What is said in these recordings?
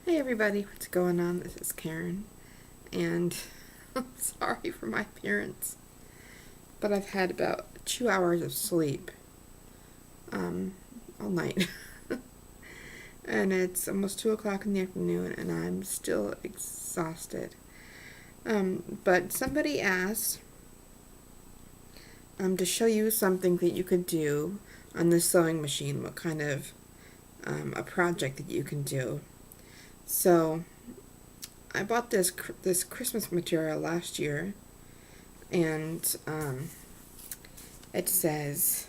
Hey everybody, what's going on? This is Karen, and I'm sorry for my appearance, but I've had about 2 hours of sleep all night, and it's almost 2 o'clock in the afternoon, and I'm still exhausted. But somebody asked to show you something that you could do on the sewing machine, what kind of a project that you can do. So I bought this Christmas material last year, and it says,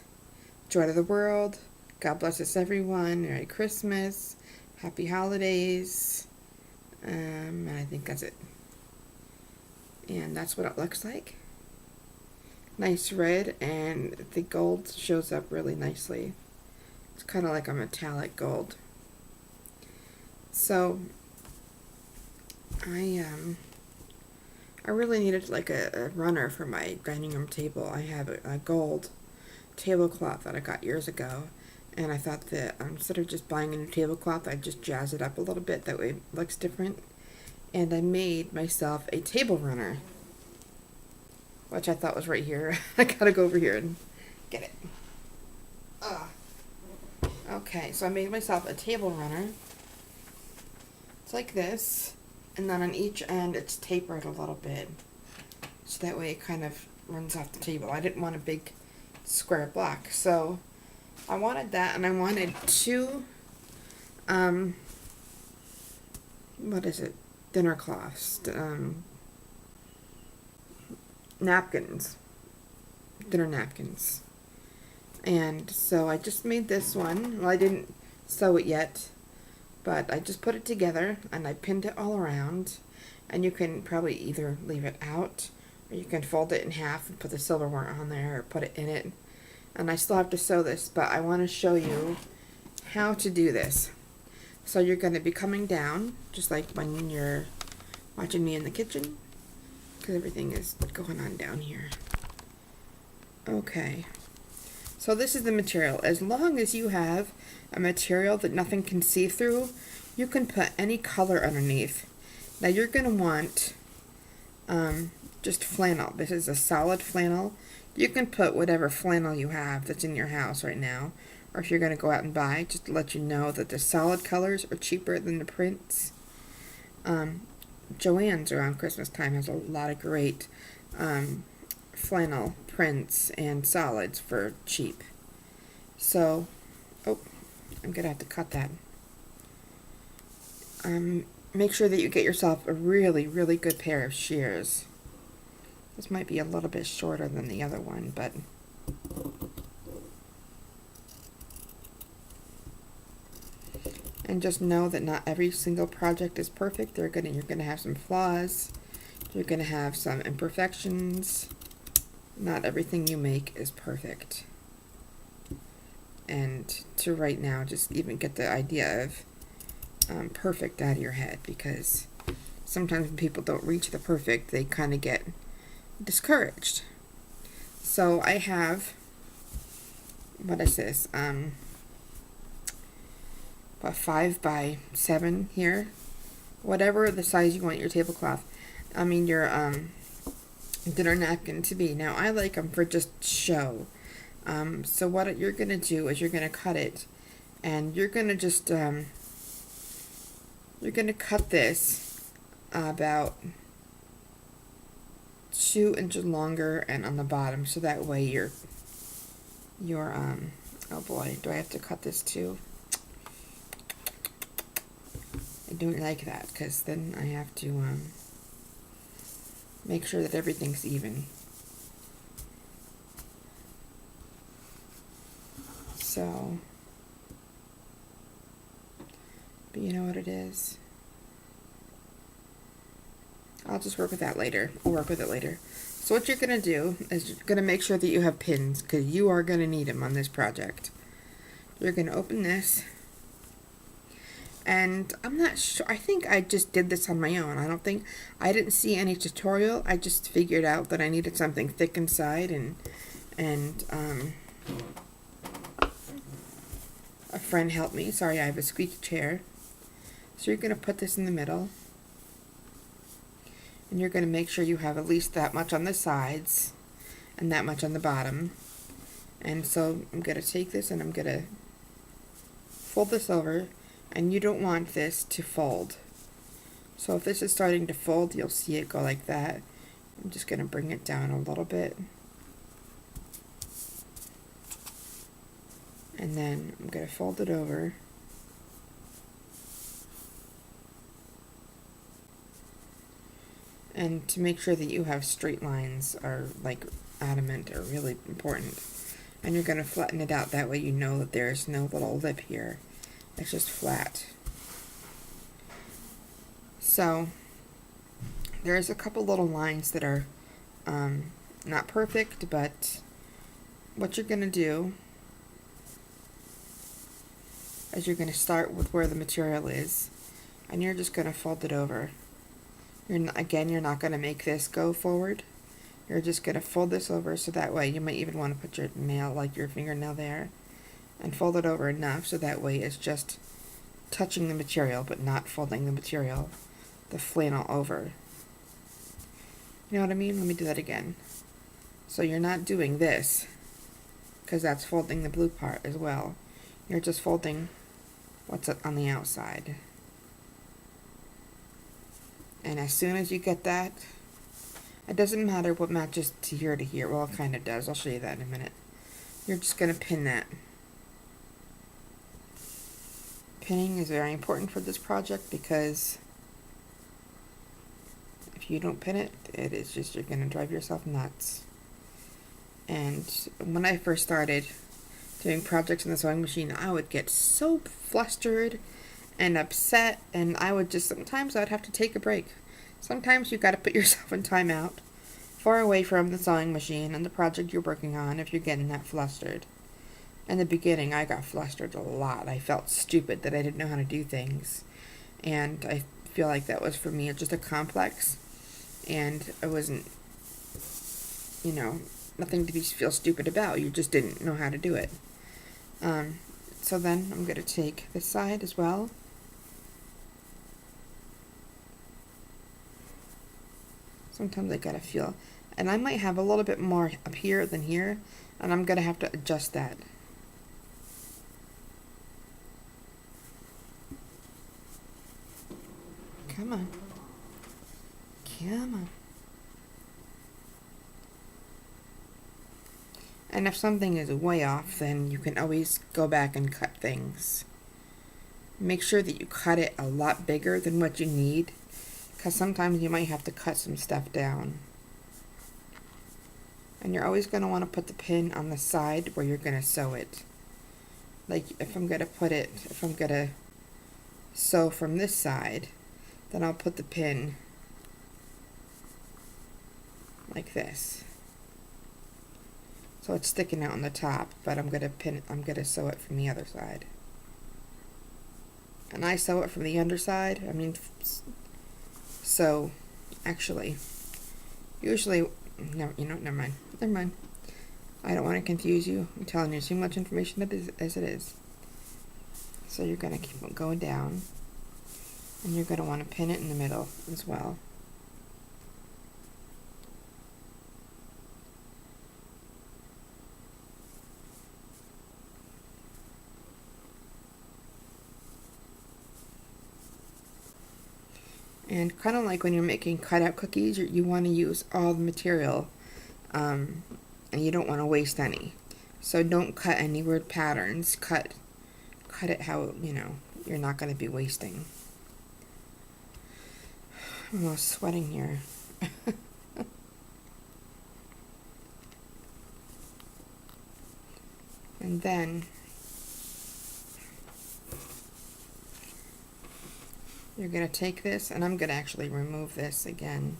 "Joy to the world, God bless us everyone, Merry Christmas, Happy Holidays," and I think that's it. And that's what it looks like. Nice red, and the gold shows up really nicely. It's kind of like a metallic gold. So I really needed like a runner for my dining room table. I have a gold tablecloth that I got years ago, and I thought that instead of just buying a new tablecloth, I'd just jazz it up a little bit. That way it looks different. And I made myself a table runner, which I thought was right here. I gotta go over here and get it. Okay, so I made myself a table runner. It's like this, and then on each end it's tapered a little bit, so that way it kind of runs off the table. I didn't want a big square block, so I wanted that, and I wanted two, what is it, dinner cloths, napkins, dinner napkins. And so I just made this one. Well, I didn't sew it yet, but I just put it together, and I pinned it all around. And you can probably either leave it out, or you can fold it in half and put the silverware on there, or put it in it. And I still have to sew this, but I want to show you how to do this. So you're going to be coming down, just like when you're watching me in the kitchen, because everything is going on down here. Okay. So this is the material. As long as you have a material that nothing can see through, you can put any color underneath. Now you're going to want just flannel. This is a solid flannel. You can put whatever flannel you have that's in your house right now, or if you're going to go out and buy, just to let you know that the solid colors are cheaper than the prints. Joann's around Christmas time has a lot of great flannel prints and solids for cheap. So, oh, I'm gonna have to cut that. Make sure that you get yourself a really, really good pair of shears. This might be a little bit shorter than the other one, but and just know that not every single project is perfect. You're gonna have some flaws. You're gonna have some imperfections. Not everything you make is perfect. And to right now, just even get the idea of perfect out of your head, because sometimes when people don't reach the perfect, they kind of get discouraged. So I have, what is this? About 5 by 7 here. Whatever the size you want your tablecloth. I mean your dinner napkin to be. Now I like them for just show. So what you're gonna do is you're gonna cut it, and you're gonna just you're gonna cut this about 2 inches longer and on the bottom, so that way your oh boy, do I have to cut this too? I don't like that, because then I have to make sure that everything's even. So, but you know what it is. I'll just work with that later. I'll work with it later. So what you're going to do is you're going to make sure that you have pins, because you are going to need them on this project. You're going to open this. And I'm not sure, I think I just did this on my own. I didn't see any tutorial. I just figured out that I needed something thick inside, and a friend helped me. Sorry, I have a squeaky chair. So you're going to put this in the middle, and you're going to make sure you have at least that much on the sides and that much on the bottom. And so I'm going to take this and I'm going to fold this over, and you don't want this to fold. So if this is starting to fold, you'll see it go like that. I'm just going to bring it down a little bit. And then I'm going to fold it over. And to make sure that you have straight lines are like adamant are really important. And you're going to flatten it out, that way you know that there's no little lip here. It's just flat. So there's a couple little lines that are not perfect, but what you're going to do is you're going to start with where the material is, and you're just going to fold it over. You're not going to make this go forward. You're just going to fold this over, so that way you might even want to put your nail, like your fingernail there, and fold it over enough so that way it's just touching the material but not folding the material, the flannel, over. You know what I mean? Let me do that again. So you're not doing this, because that's folding the blue part as well. You're just folding what's on the outside. And as soon as you get that, it doesn't matter what matches to here. Well, it kind of does. I'll show you that in a minute. You're just going to pin that. Pinning is very important for this project, because if you don't pin it, it is just, you're going to drive yourself nuts. And when I first started doing projects in the sewing machine, I would get so flustered and upset, and sometimes I'd have to take a break. Sometimes you got to put yourself in timeout, far away from the sewing machine and the project you're working on, if you're getting that flustered. In the beginning, I got flustered a lot. I felt stupid that I didn't know how to do things, and I feel like that was, for me, just a complex, and it wasn't, nothing to feel stupid about. You just didn't know how to do it. So then I'm going to take this side as well. Sometimes I gotta feel, and I might have a little bit more up here than here, and I'm gonna have to adjust that. Come on. Come on. And if something is way off, then you can always go back and cut things. Make sure that you cut it a lot bigger than what you need, because sometimes you might have to cut some stuff down. And you're always going to want to put the pin on the side where you're going to sew it. Like if I'm going to sew from this side, then I'll put the pin like this. So it's sticking out on the top, but I'm going to sew it from the other side. And I sew it from the underside. So actually, usually, no, never mind. I don't want to confuse you. I'm telling you too much information as it is. So you're going to keep going down, and you're going to want to pin it in the middle as well. And kind of like when you're making cutout cookies, you want to use all the material, and you don't want to waste any. So don't cut any weird patterns. Cut it how, you're not going to be wasting. I'm almost sweating here. And then you're going to take this, and I'm going to actually remove this again.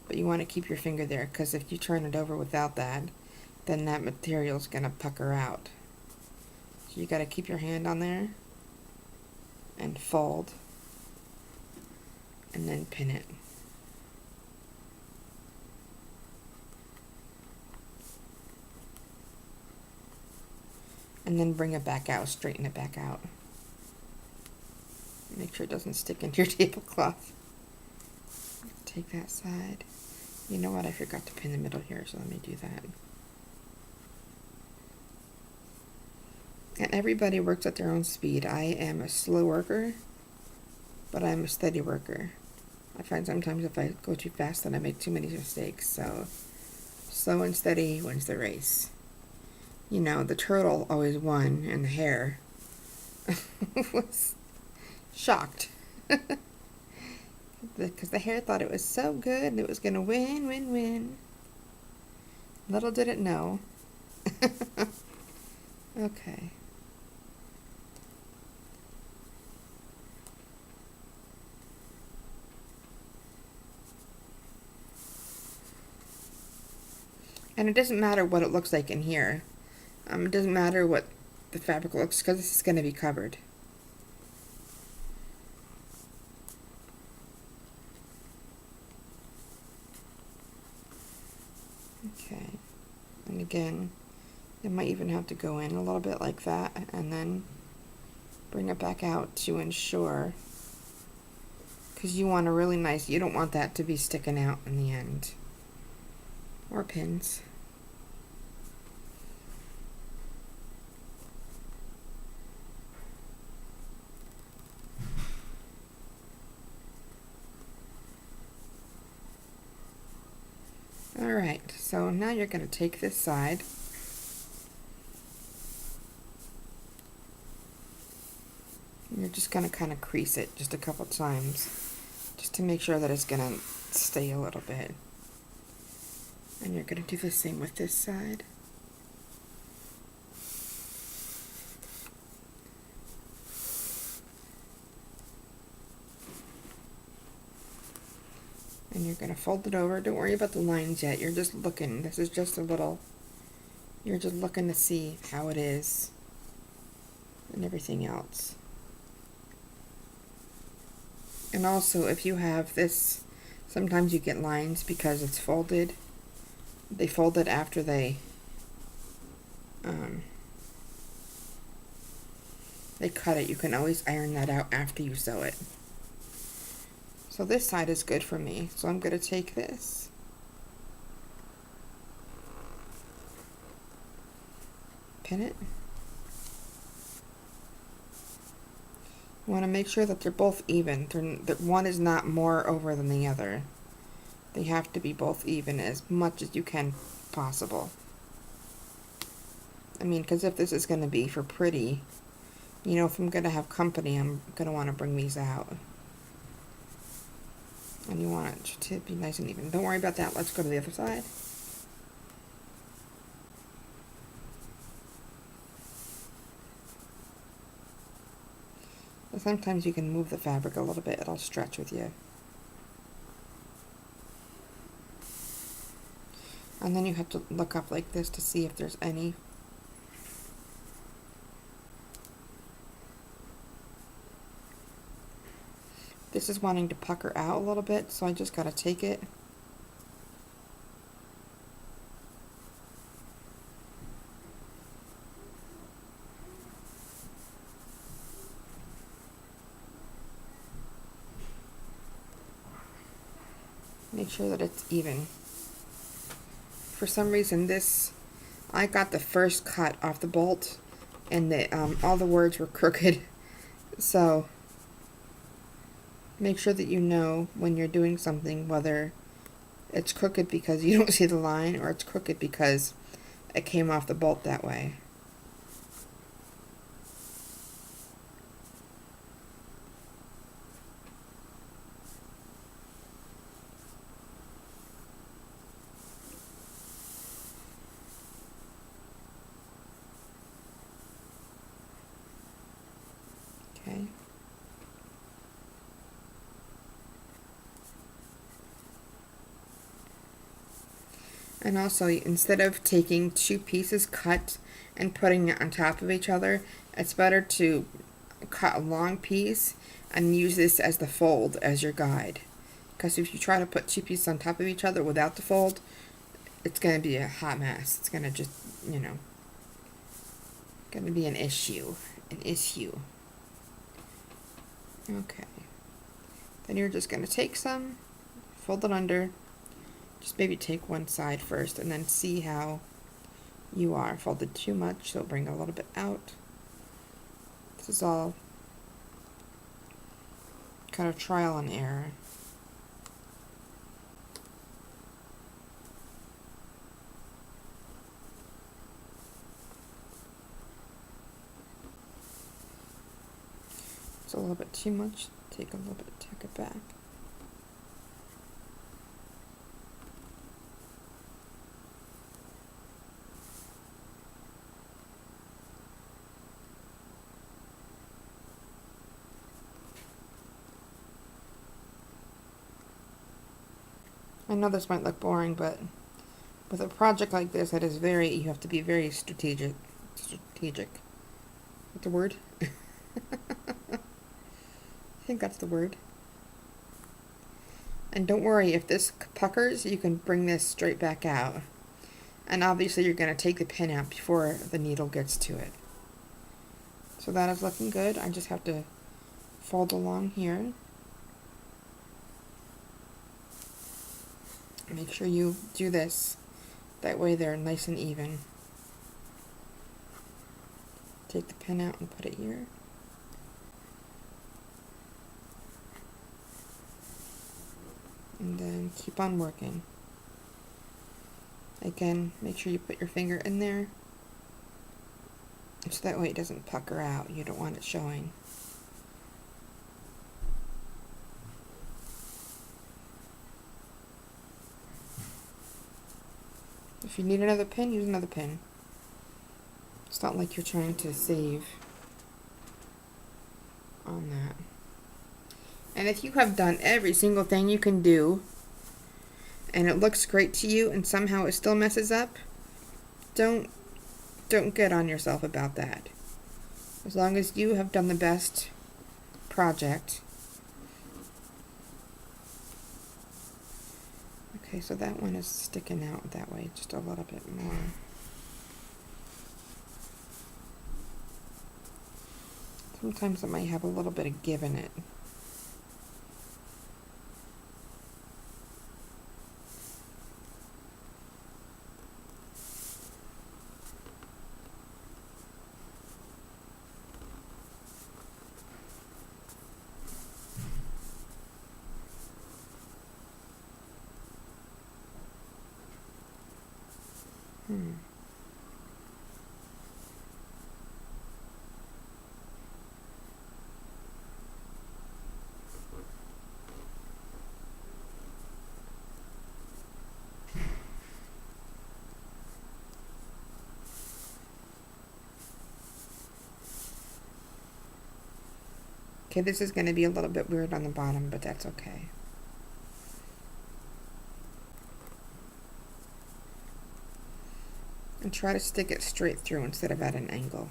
But you want to keep your finger there, because if you turn it over without that, then that material is going to pucker out. So you got to keep your hand on there and fold, and then pin it. And then bring it back out, straighten it back out. Make sure it doesn't stick into your tablecloth. Take that side. You know what? I forgot to pin the middle here, so let me do that. And everybody works at their own speed. I am a slow worker, but I'm a steady worker. I find sometimes if I go too fast, then I make too many mistakes. So slow and steady wins the race. You know, the turtle always won, and the hare was shocked. Because the hare thought it was so good and it was going to win, win, win. Little did it know. Okay. And it doesn't matter what it looks like in here. It doesn't matter what the fabric looks, because this is going to be covered. Okay, and again, it might even have to go in a little bit like that, and then bring it back out to ensure, because you want a really nice, you don't want that to be sticking out in the end, or pins. Alright, so now you're going to take this side and you're just going to kind of crease it just a couple times just to make sure that it's going to stay a little bit. And you're going to do the same with this side. And you're going to fold it over. Don't worry about the lines yet. You're just looking. This is just a little, you're just looking to see how it is and everything else. And also, if you have this, sometimes you get lines because it's folded. They fold it after they cut it. You can always iron that out after you sew it. So this side is good for me. So I'm going to take this, pin it. You want to make sure that they're both even. That one is not more over than the other. They have to be both even as much as you can possible. I mean, because if this is going to be for pretty, you know, if I'm going to have company, I'm going to want to bring these out. And you want it to be nice and even. Don't worry about that. Let's go to the other side. But sometimes you can move the fabric a little bit. It'll stretch with you. And then you have to look up like this to see if there's any. This is wanting to pucker out a little bit, so I just gotta take it. Make sure that it's even. For some reason I got the first cut off the bolt and all the words were crooked. So make sure that you know when you're doing something whether it's crooked because you don't see the line or it's crooked because it came off the bolt that way. Okay. And also, instead of taking two pieces cut and putting it on top of each other, it's better to cut a long piece and use this as the fold as your guide. Because if you try to put two pieces on top of each other without the fold, it's going to be a hot mess. It's going to just, you know, going to be an issue. An issue. Okay. Then you're just going to take some, fold it under, just maybe take one side first and then see how you are. Folded too much, so bring a little bit out. This is all kind of trial and error. It's a little bit too much. Take a little bit, tuck it back. I know this might look boring, but with a project like this, it is you have to be very strategic. What's the word? I think that's the word. And don't worry, if this puckers, you can bring this straight back out. And obviously you're going to take the pin out before the needle gets to it. So that is looking good. I just have to fold along here. Make sure you do this. That way they're nice and even. Take the pin out and put it here. And then keep on working. Again, make sure you put your finger in there. So that way it doesn't pucker out. You don't want it showing. If you need another pin, use another pin. It's not like you're trying to save on that. And if you have done every single thing you can do, and it looks great to you, and somehow it still messes up, don't get on yourself about that. As long as you have done the best project. Okay, so that one is sticking out that way just a little bit more. Sometimes it might have a little bit of give in it. Okay, this is going to be a little bit weird on the bottom, but that's okay. And try to stick it straight through instead of at an angle.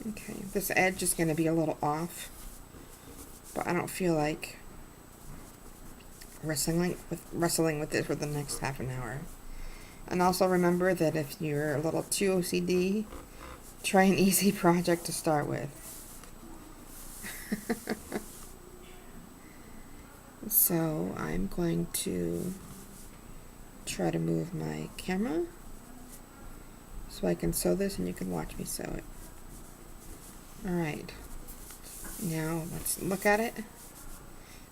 Okay, this edge is going to be a little off, but I don't feel like wrestling with this for the next half an hour. And also remember that if you're a little too OCD, try an easy project to start with. So I'm going to try to move my camera so I can sew this and you can watch me sew it. Alright, now let's look at it.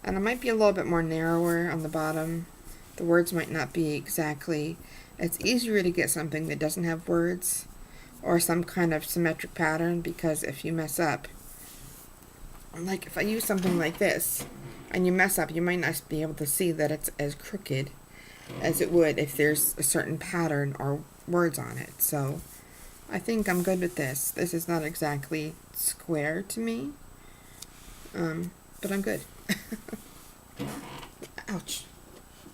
And it might be a little bit more narrower on the bottom. The words might not be exactly. It's easier to get something that doesn't have words or some kind of symmetric pattern, because if you mess up, like if I use something like this and you mess up, you might not be able to see that it's as crooked as it would if there's a certain pattern or words on it. So I think I'm good with this. This is not exactly square to me, but I'm good. Ouch.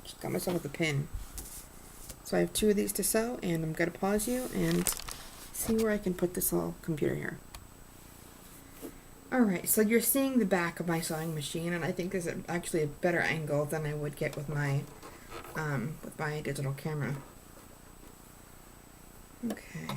Just got myself with a pin. So I have 2 of these to sew, and I'm going to pause you and see where I can put this little computer here. Alright, so you're seeing the back of my sewing machine, and I think this is actually a better angle than I would get with my digital camera. Okay.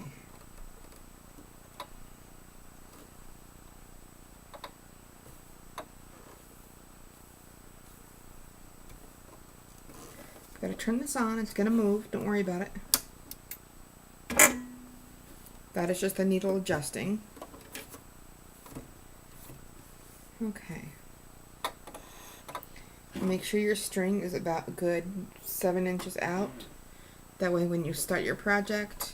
turn this on. It's going to move. Don't worry about it. That is just the needle adjusting. Okay. Make sure your string is about a good 7 inches out. That way when you start your project,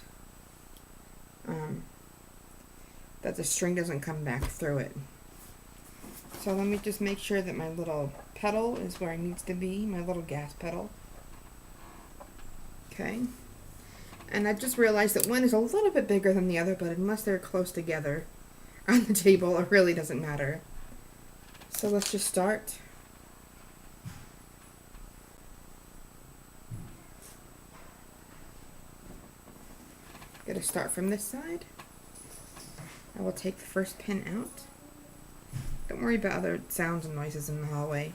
that the string doesn't come back through it. So let me just make sure that my little pedal is where it needs to be, my little gas pedal. Okay. And I just realized that one is a little bit bigger than the other, but unless they're close together on the table, it really doesn't matter. So let's just start. Gonna start from this side. I will take the first pin out. Don't worry about other sounds and noises in the hallway.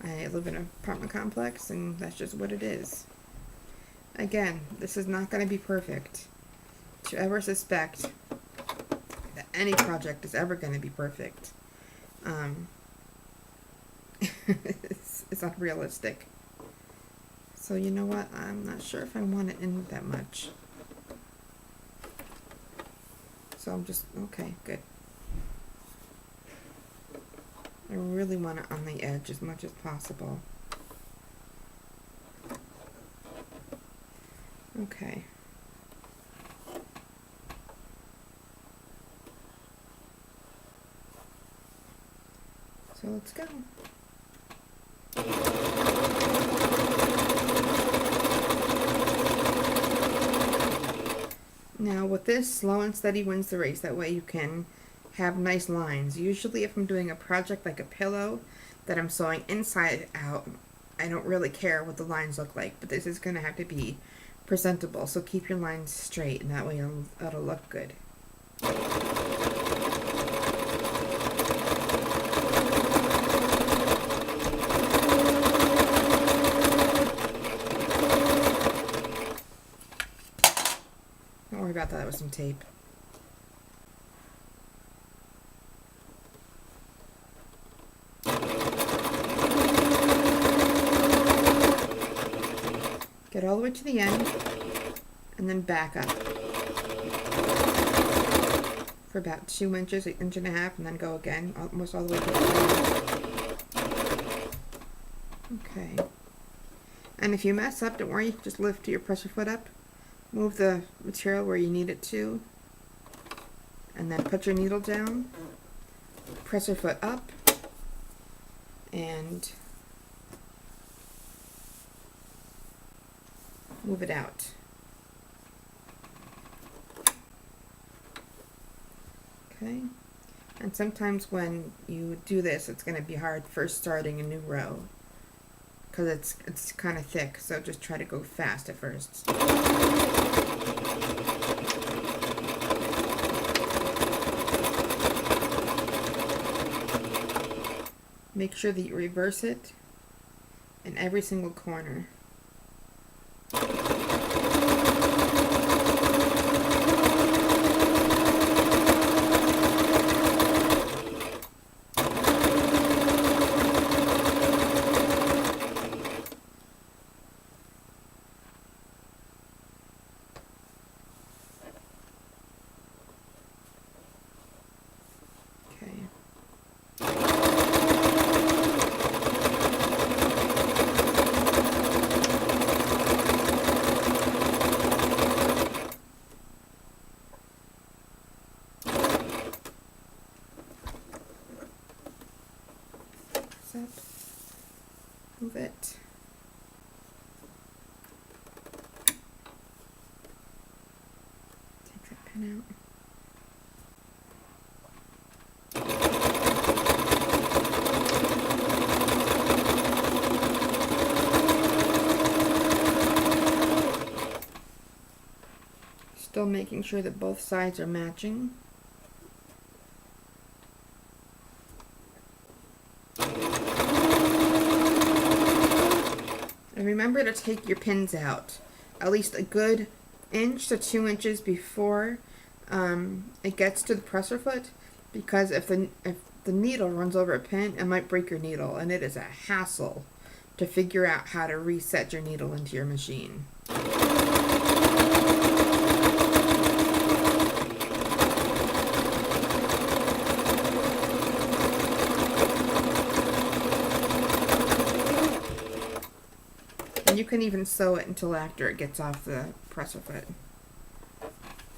I live in an apartment complex and that's just what it is. Again, this is not going to be perfect. To ever suspect that any project is ever going to be perfect, it's unrealistic. So you know what? I'm not sure if I want it in that much. So I'm just, okay, good. I really want it on the edge as much as possible. Okay. So let's go. Now with this, slow and steady wins the race. That way you can have nice lines. Usually if I'm doing a project like a pillow that I'm sewing inside out, I don't really care what the lines look like, but this is going to have to be presentable, so keep your lines straight and that way it'll look good. Don't worry about that with some tape. Get all the way to the end and then back up for about 2 inches, 1.5 inches, and then go again, almost all the way to the end. Okay. And if you mess up, don't worry, just lift your presser foot up, move the material where you need it to, and then put your needle down, presser foot up, and move it out. Okay, and sometimes when you do this, it's going to be hard first starting a new row because it's kind of thick, so just try to go fast at first. Make sure that you reverse it in every single corner. Up, move it. Take that pin out. Still making sure that both sides are matching. And remember to take your pins out at least a good 1 inch to 2 inches before it gets to the presser foot, because if the needle runs over a pin, it might break your needle, and it is a hassle to figure out how to reset your needle into your machine. And you can even sew it until after it gets off the presser foot.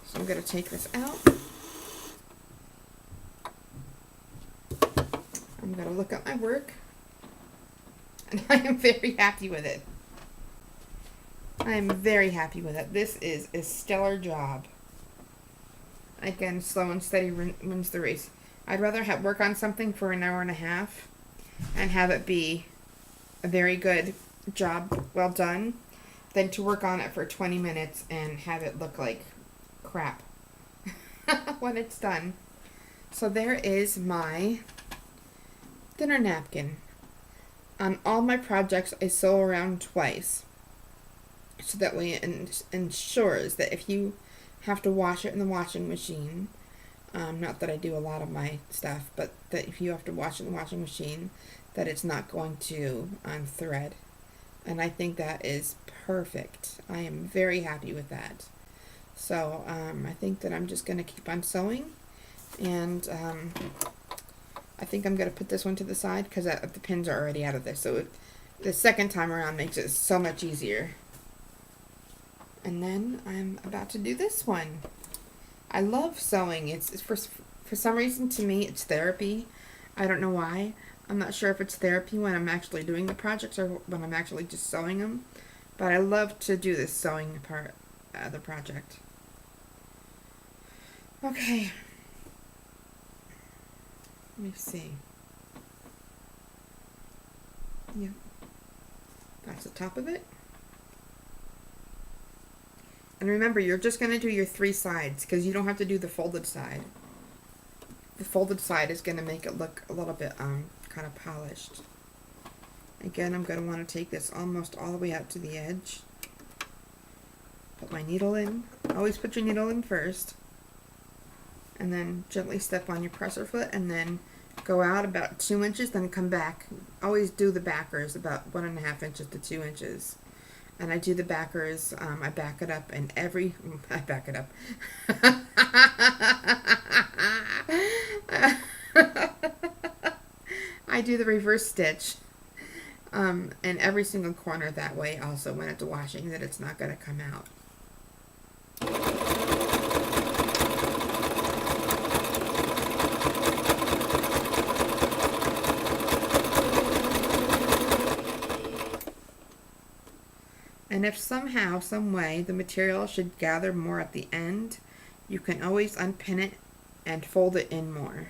So I'm going to take this out. I'm going to look at my work. And I am very happy with it. I am very happy with it. This is a stellar job. Again, slow and steady wins the race. I'd rather work on something for an hour and a half and have it be a very good job, well done, than to work on it for 20 minutes and have it look like crap when it's done. So there is my dinner napkin. On all my projects, I sew around twice. So that way it ensures that if you have to wash it in the washing machine, not that I do a lot of my stuff, but that if you have to wash it in the washing machine, that it's not going to thread. And I think that is perfect. I am very happy with that. So I think that I'm just going to keep on sewing. And I think I'm going to put this one to the side because the pins are already out of this. So the second time around makes it so much easier. And then I'm about to do this one. I love sewing. It's for some reason, to me, it's therapy. I don't know why. I'm not sure if it's therapy when I'm actually doing the projects or when I'm actually just sewing them. But I love to do this sewing part of the project. Okay. Let me see. Yep. That's the top of it. And remember, you're just going to do your 3 sides because you don't have to do the folded side. The folded side is going to make it look a little bit kind of polished. Again, I'm going to want to take this almost all the way out to the edge. Put my needle in. Always put your needle in first. And then gently step on your presser foot and then go out about 2 inches, then come back. Always do the backers about 1.5 inches to 2 inches. And I do the backers, I back it up, and I back it up. I do the reverse stitch in every single corner that way also when it's washing, that it's not going to come out. And if somehow, some way, the material should gather more at the end, you can always unpin it and fold it in more.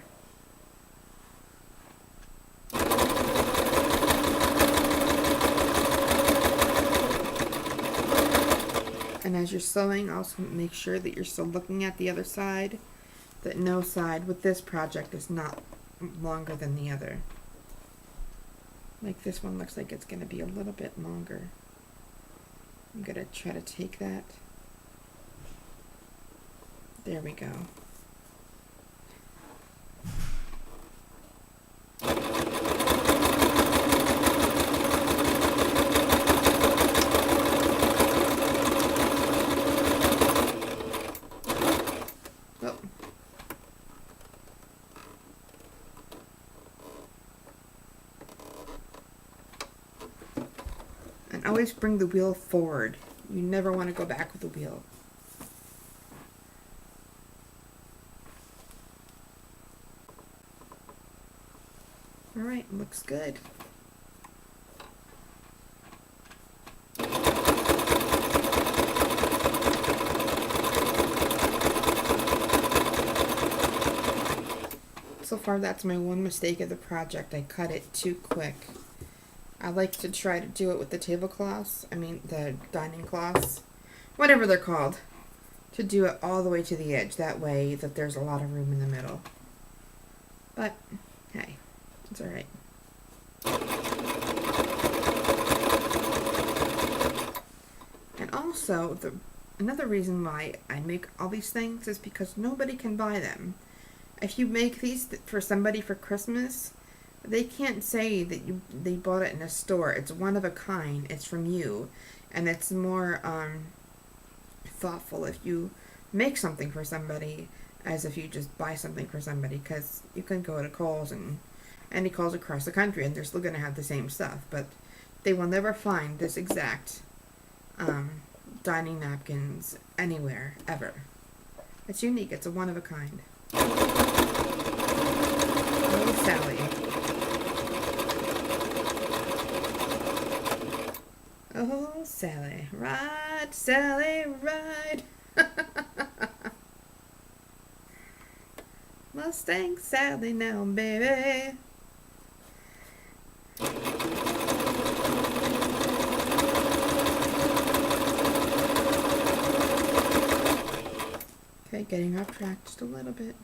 And as you're sewing, also make sure that you're still looking at the other side, that no side with this project is not longer than the other. Like this one looks like it's going to be a little bit longer. I'm going to try to take that. There we go. Oh. And always bring the wheel forward. You never want to go back with the wheel. Alright, looks good. So far, that's my one mistake of the project. I cut it too quick. I like to try to do it with the tablecloths, the dining cloths, whatever they're called, to do it all the way to the edge. That way that there's a lot of room in the middle. But, hey, it's alright. And also, another reason why I make all these things is because nobody can buy them. If you make these for somebody for Christmas, they can't say that they bought it in a store. It's one of a kind. It's from you, and it's more thoughtful if you make something for somebody as if you just buy something for somebody, because you can go to Kohl's and any Kohl's across the country and they're still going to have the same stuff, but they will never find this exact dining napkins anywhere ever. It's unique. It's a one of a kind. Oh, Sally. Oh, Sally. Ride, Sally, ride. Mustang Sally now, baby. Okay, getting off track just a little bit.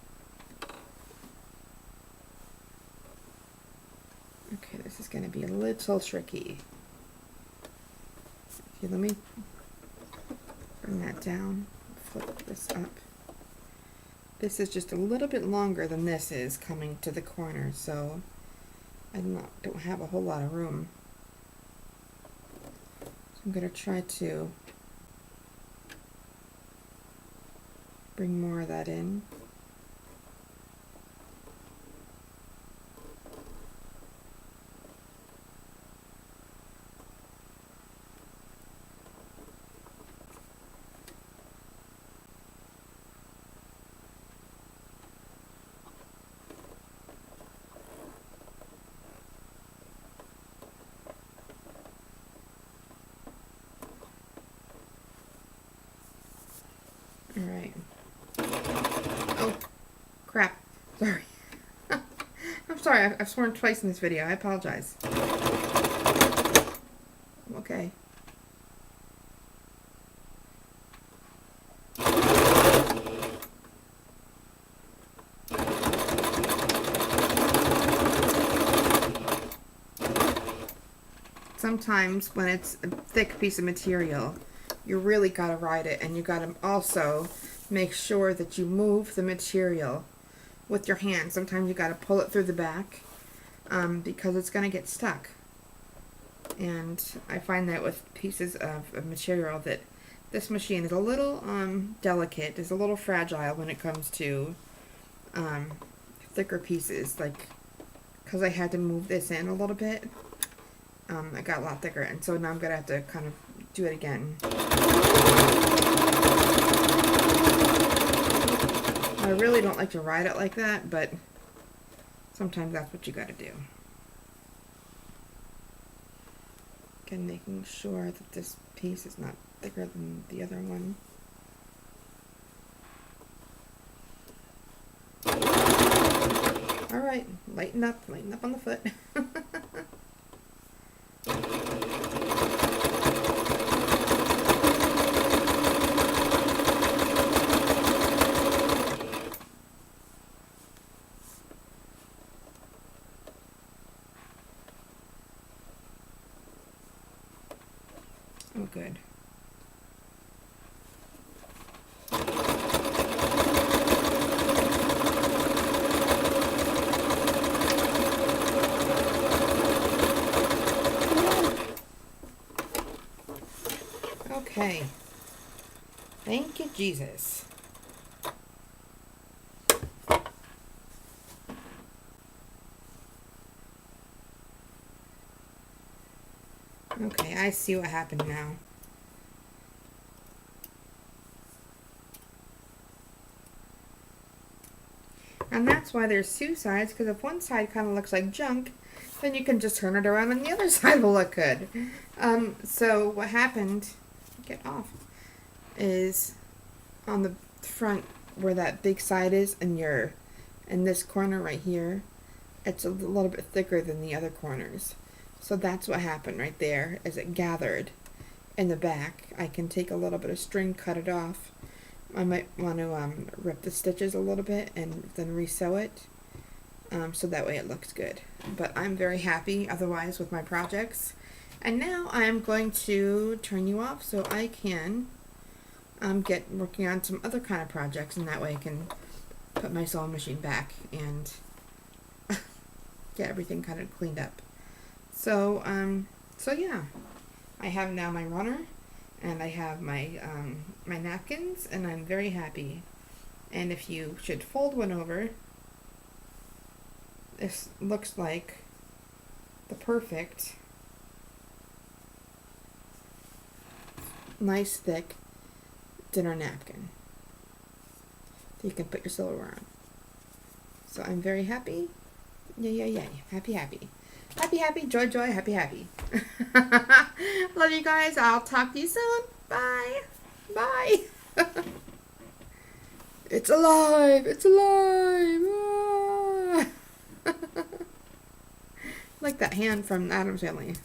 Okay, this is going to be a little tricky. Okay, let me bring that down, flip this up. This is just a little bit longer than this is coming to the corner, so I don't have a whole lot of room. So I'm going to try to bring more of that in. All right. Oh, crap. Sorry. I'm sorry. I've sworn twice in this video. I apologize. Okay. Sometimes when it's a thick piece of material, you really gotta ride it, and you gotta also make sure that you move the material with your hand. Sometimes you gotta pull it through the back because it's gonna get stuck. And I find that with pieces of material that this machine is a little delicate, is a little fragile when it comes to thicker pieces. Like, because I had to move this in a little bit, it got a lot thicker, and so now I'm gonna have to kind of do it again. I really don't like to ride it like that, but sometimes that's what you gotta do. Again, making sure that this piece is not thicker than the other one. Alright, lighten up on the foot. Oh, good. Okay. Thank you, Jesus. Okay, I see what happened now. And that's why there's two sides, because if one side kind of looks like junk, then you can just turn it around and the other side will look good. So what happened, get off, is on the front where that big side is, and in this corner right here, it's a little bit thicker than the other corners. So that's what happened right there, is it gathered in the back. I can take a little bit of string, cut it off. I might want to rip the stitches a little bit and then re-sew it, so that way it looks good. But I'm very happy otherwise with my projects. And now I'm going to turn you off so I can get working on some other kind of projects, and that way I can put my sewing machine back and get everything kind of cleaned up. So, so yeah, I have now my runner, and I have my my napkins, and I'm very happy. And if you should fold one over, this looks like the perfect, nice thick dinner napkin. So you can put your silverware on. So I'm very happy. Yay, yay, yay. Happy, happy. Happy, happy. Joy, joy. Happy, happy. Love you guys. I'll talk to you soon. Bye. Bye. It's alive. It's alive. Ah. Like that hand from Addams Family.